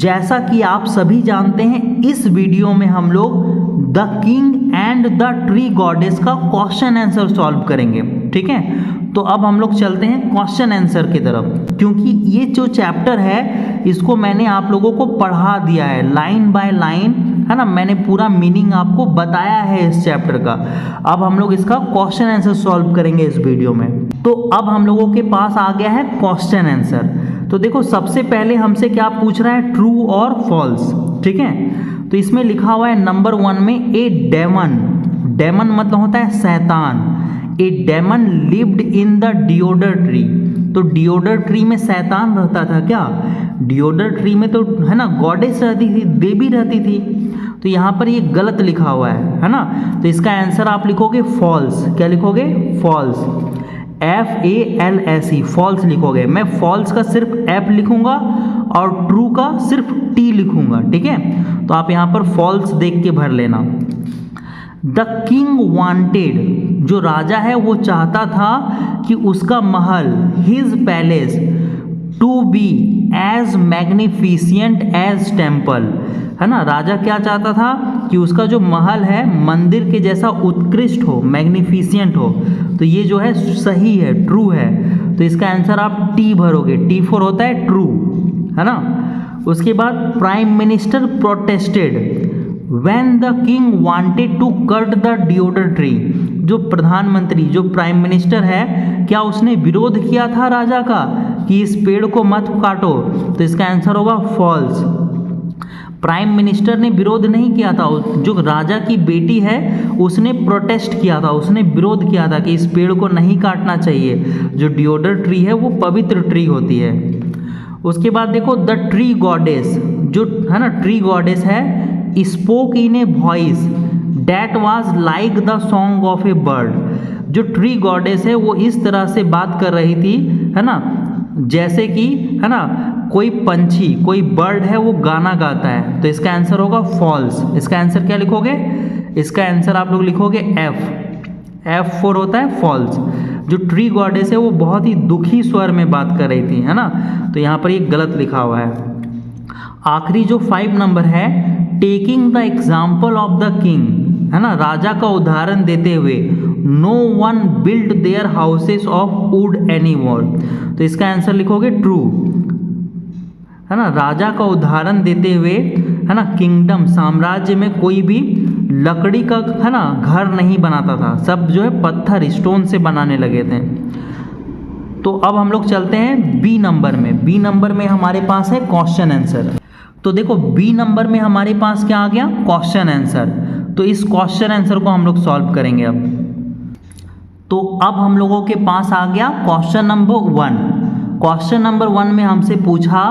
जैसा कि आप सभी जानते हैं, इस वीडियो में हम लोग the king and the tree goddess का क्वेश्चन आंसर सॉल्व करेंगे। ठीक है, तो अब हम लोग चलते हैं क्वेश्चन आंसर की तरफ, क्योंकि ये जो चैप्टर है इसको मैंने आप लोगों को पढ़ा दिया है लाइन बाय लाइन, है ना। मैंने पूरा मीनिंग आपको बताया है इस चैप्टर का। अब हम लोग इसका क्वेश्चन आंसर सॉल्व करेंगे इस वीडियो में। तो अब हम लोगों के पास आ गया है क्वेश्चन आंसर। तो देखो, सबसे पहले हमसे क्या पूछ रहा है, ट्रू और फॉल्स। ठीक है, तो इसमें लिखा हुआ है नंबर 1 में, ए डेमन, डेमन मतलब होता है शैतान। A demon lived in the deodar tree. तो डियोडर ट्री में शैतान रहता था क्या? डियोडर ट्री में तो, है ना, गॉडेस रहती थी, देवी रहती थी। तो यहाँ पर ये गलत लिखा हुआ है ना। तो इसका आंसर आप लिखोगे फॉल्स। क्या लिखोगे? फॉल्स। FALSE, फॉल्स लिखोगे। मैं फॉल्स का सिर्फ F लिखूंगा और ट्रू का सिर्फ T लिखूंगा। ठीक है, तो आप यहाँ पर फॉल्स देख के भर लेना। द किंग वांटेड, जो राजा है वो चाहता था कि उसका महल, his palace, to be as magnificent as temple, है ना। राजा क्या चाहता था कि उसका जो महल है मंदिर के जैसा उत्कृष्ट हो, मैग्निफिशियंट हो। तो ये जो है सही है, ट्रू है। तो इसका आंसर आप T भरोगे। T फॉर होता है ट्रू, है ना। उसके बाद prime minister protested when the king wanted to cut the deodar tree. जो प्रधानमंत्री, जो प्राइम मिनिस्टर है, क्या उसने विरोध किया था राजा का कि इस पेड़ को मत काटो? तो इसका आंसर होगा फॉल्स। प्राइम मिनिस्टर ने विरोध नहीं किया था। जो राजा की बेटी है उसने प्रोटेस्ट किया था, उसने विरोध किया था कि इस पेड़ को नहीं काटना चाहिए। जो डियोडर ट्री है वो पवित्र ट्री होती है। उसके बाद देखो, द ट्री गॉडेस, जो है ना ट्री गॉडेस है, spoke in a voice that was like the song of A bird. जो ट्री गॉडेस है वो इस तरह से बात कर रही थी, है ना, जैसे कि, है ना, कोई पंछी, कोई बर्ड है वो गाना गाता है। तो इसका आंसर होगा फॉल्स। इसका आंसर क्या लिखोगे? इसका आंसर आप लोग लिखोगे F फॉर होता है फॉल्स। जो ट्री गॉडेस है वो बहुत ही दुखी स्वर में बात कर रही थी, है ना। तो यहाँ पर ये गलत लिखा हुआ है। आखिरी जो 5 नंबर है, taking the example of the king, है ना, राजा का उदाहरण देते हुए, no one build their houses of wood anymore. तो इसका आंसर लिखोगे ट्रू, है ना। राजा का उदाहरण देते हुए, है ना, किंगडम, साम्राज्य में कोई भी लकड़ी का, है ना, घर नहीं बनाता था। सब जो है पत्थर, स्टोन से बनाने लगे थे। तो अब हम लोग चलते हैं बी नंबर में। बी नंबर में हमारे पास है क्वेश्चन आंसर। तो देखो, बी नंबर में हमारे पास क्या आ गया? Question answer. तो इस क्वेश्चन आंसर को हम लोग सॉल्व करेंगे अब। तो अब हम लोगों के पास आ गया क्वेश्चन नंबर 1। क्वेश्चन नंबर 1 में हमसे पूछा,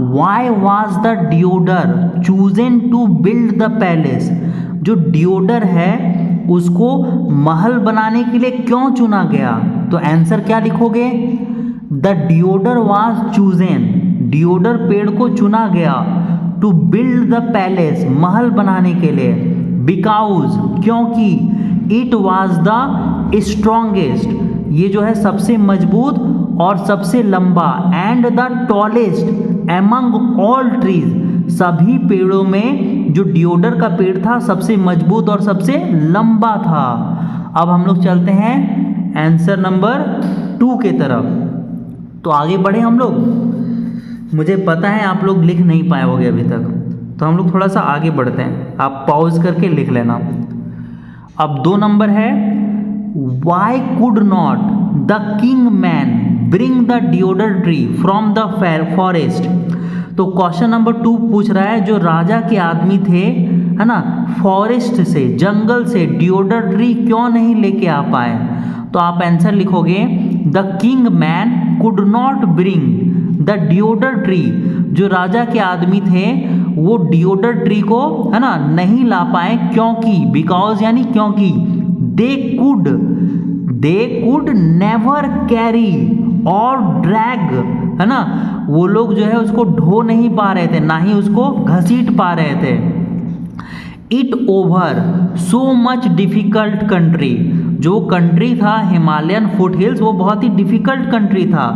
why was the deodar chosen to build the palace. जो डियोडर है उसको महल बनाने के लिए क्यों चुना गया? तो आंसर क्या लिखोगे? द डियोडर वाज चूजन, डियोडर पेड़ को चुना गया, टू बिल्ड द पैलेस, महल बनाने के लिए, बिकॉज, क्योंकि, इट वाज द स्ट्रॉन्गेस्ट, ये जो है सबसे मजबूत और सबसे लंबा, and the tallest among all trees, सभी पेड़ों में जो डियोडर का पेड़ था सबसे मजबूत और सबसे लंबा था। अब हम लोग चलते हैं आंसर नंबर 2 के तरफ। तो आगे बढ़े हम लोग। मुझे पता है आप लोग लिख नहीं पाए होगे अभी तक, तो हम लोग थोड़ा सा आगे बढ़ते हैं। आप पॉज करके लिख लेना। अब 2 नंबर है, Y could not the king man bring the deodar tree from the forest. तो क्वेश्चन नंबर 2 पूछ रहा है, जो राजा के आदमी थे, है ना, फॉरेस्ट से, जंगल से डियोडर ट्री क्यों नहीं लेके आ पाए? तो आप आंसर लिखोगे, the king man could not bring the deodar tree. जो राजा के आदमी थे वो डियोडर ट्री को, है ना, नहीं ला पाए, क्योंकि, बिकॉज यानी क्योंकि, दे कुड नेवर कैरी और ड्रैग, है ना, वो लोग जो है उसको ढो नहीं पा रहे थे, ना ही उसको घसीट पा रहे थे। It over so much difficult country. जो कंट्री था हिमालयन फुट हिल्स, वो बहुत ही डिफ़िकल्ट कंट्री था,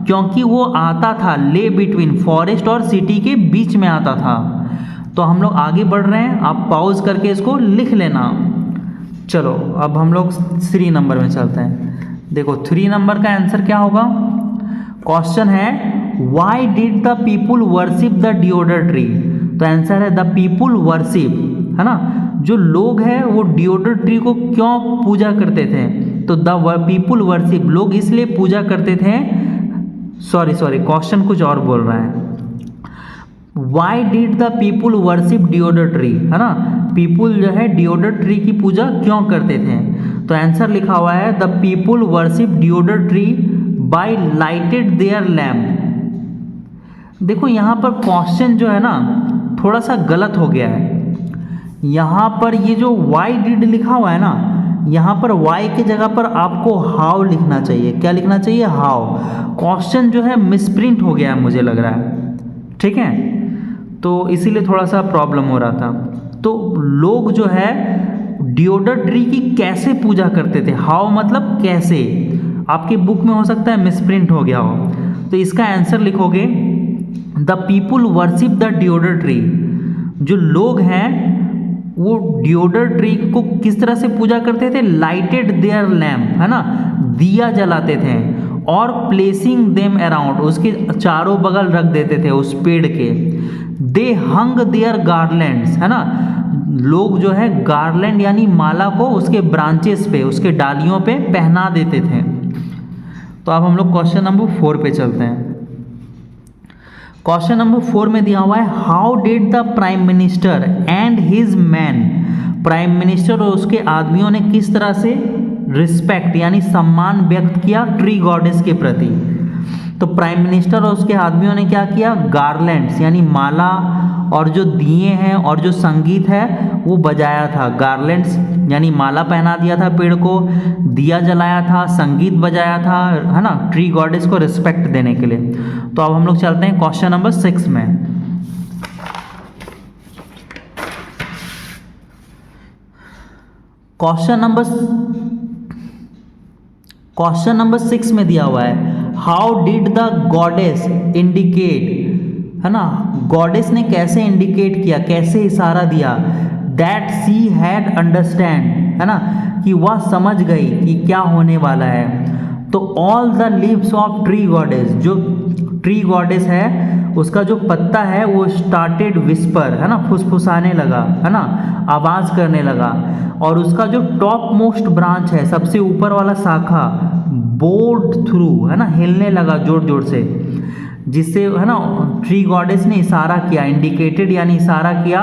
क्योंकि वो आता था ले बिटवीन फॉरेस्ट और सिटी के बीच में आता था। तो हम लोग आगे बढ़ रहे हैं, आप पॉज करके इसको लिख लेना। चलो अब हम लोग 3 नंबर में चलते हैं। देखो 3 नंबर का आंसर क्या होगा। क्वेश्चन है why did the people worship the deodar tree. तो आंसर है द पीपुल वर्शिप, है ना, जो लोग हैं वो डिओडर ट्री को क्यों पूजा करते थे। तो द पीपुल वर्शिप, लोग इसलिए पूजा करते थे, सॉरी क्वेश्चन कुछ और बोल रहा है। Why did the people worship deodar tree, है ना, पीपुल जो है डिओडर ट्री की पूजा क्यों करते थे। तो आंसर लिखा हुआ है the people worship deodar tree by lighted their lamp. देखो यहाँ पर क्वेश्चन जो है ना थोड़ा सा गलत हो गया है। यहाँ पर ये जो वाई डिड लिखा हुआ है ना, यहाँ पर वाई की जगह पर आपको हाउ लिखना चाहिए। क्या लिखना चाहिए, हाउ। क्वेश्चन जो है मिसप्रिंट हो गया है मुझे लग रहा है, ठीक है, तो इसीलिए थोड़ा सा प्रॉब्लम हो रहा था। तो लोग जो है डिओडर ट्री की कैसे पूजा करते थे, हाउ मतलब कैसे, आपकी बुक में हो सकता है मिसप्रिंट हो गया हो। तो इसका आंसर लिखोगे the people worship the deodar tree. जो लोग हैं वो डिओडर ट्री को किस तरह से पूजा करते थे, लाइटेड देयर लैम्प, है ना, दिया जलाते थे, और प्लेसिंग देम अराउंड, उसके चारों बगल रख देते थे उस पेड़ के। दे हंग देयर गार्लैंड्स, है ना, लोग जो है गार्लैंड यानी माला को उसके ब्रांचेस पे, उसके डालियों पे पहना देते थे। तो अब हम लोग क्वेश्चन नंबर 4 पे चलते हैं। क्वेश्चन नंबर 4 में दिया हुआ है how did the prime minister and his man, prime minister और उसके आदमियों ने किस तरह से रिस्पेक्ट यानी सम्मान व्यक्त किया ट्री गॉडेस के प्रति। तो प्राइम मिनिस्टर और उसके आदमियों ने क्या किया, गार्लैंड्स यानी माला और जो दिए हैं और जो संगीत है वो बजाया था। गार्लैंड्स यानी माला पहना दिया था पेड़ को, दिया जलाया था, संगीत बजाया था, है ना, ट्री गॉडेस को रिस्पेक्ट देने के लिए। तो अब हम लोग चलते हैं क्वेश्चन नंबर 6 में। क्वेश्चन नंबर 6 में दिया हुआ है how did the goddess indicate, है ना, गॉडेस ने कैसे इंडिकेट किया, कैसे इशारा दिया, दैट शी हैड अंडरस्टैंड, है ना, कि वह समझ गई कि क्या होने वाला है। तो all the leaves of tree goddess, जो ट्री गॉडेस है उसका जो पत्ता है वो स्टार्टेड विस्पर, है ना, फुसफुसाने लगा, है ना, आवाज़ करने लगा, और उसका जो टॉप मोस्ट ब्रांच है, सबसे ऊपर वाला शाखा, बोर्ड थ्रू, है ना, हिलने लगा जोर जोर से, जिससे, है ना, ट्री गॉडेस ने इशारा किया, इंडिकेटेड यानी इशारा किया,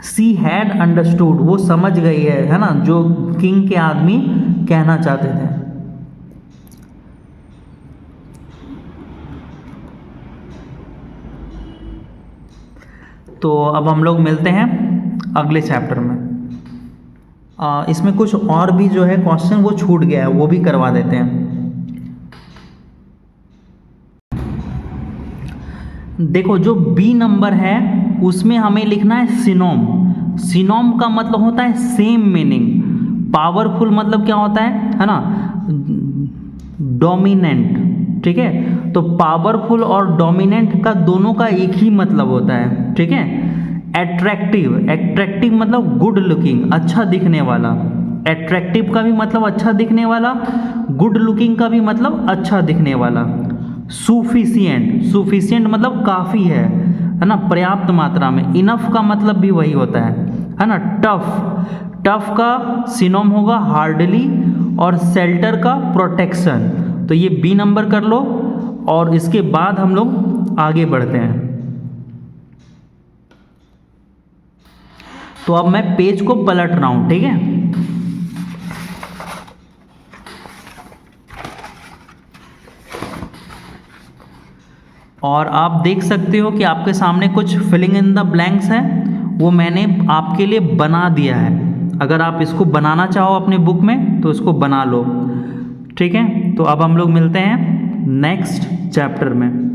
सी हैड अंडरस्टूड, वो समझ गई है ना, जो किंग के आदमी कहना चाहते थे। तो अब हम लोग मिलते हैं अगले चैप्टर में। इसमें कुछ और भी जो है क्वेश्चन वो छूट गया है, वो भी करवा देते हैं। देखो जो बी नंबर है उसमें हमें लिखना है सिनोम। सिनोम का मतलब होता है सेम मीनिंग। पावरफुल मतलब क्या होता है ना, डोमिनेंट, ठीक है। तो पावरफुल और डोमिनेंट का दोनों का एक ही मतलब होता है, ठीक है। एट्रैक्टिव, एट्रैक्टिव मतलब गुड लुकिंग, अच्छा दिखने वाला। एट्रैक्टिव का भी मतलब अच्छा दिखने वाला, गुड लुकिंग का भी मतलब अच्छा दिखने वाला। सुफिशिएंट, सुफिशिएंट मतलब काफ़ी है ना, पर्याप्त मात्रा में। इनफ का मतलब भी वही होता है ना। टफ, टफ का सिनोम होगा हार्डली, और शेल्टर का प्रोटेक्शन। तो ये बी नंबर कर लो, और इसके बाद हम लोग आगे बढ़ते हैं। तो अब मैं पेज को पलट रहा हूं, ठीक है। और आप देख सकते हो कि आपके सामने कुछ फिलिंग इन द ब्लैंक्स हैं, वो मैंने आपके लिए बना दिया है। अगर आप इसको बनाना चाहो अपने बुक में तो इसको बना लो, ठीक है। तो अब हम लोग मिलते हैं नेक्स्ट चैप्टर में।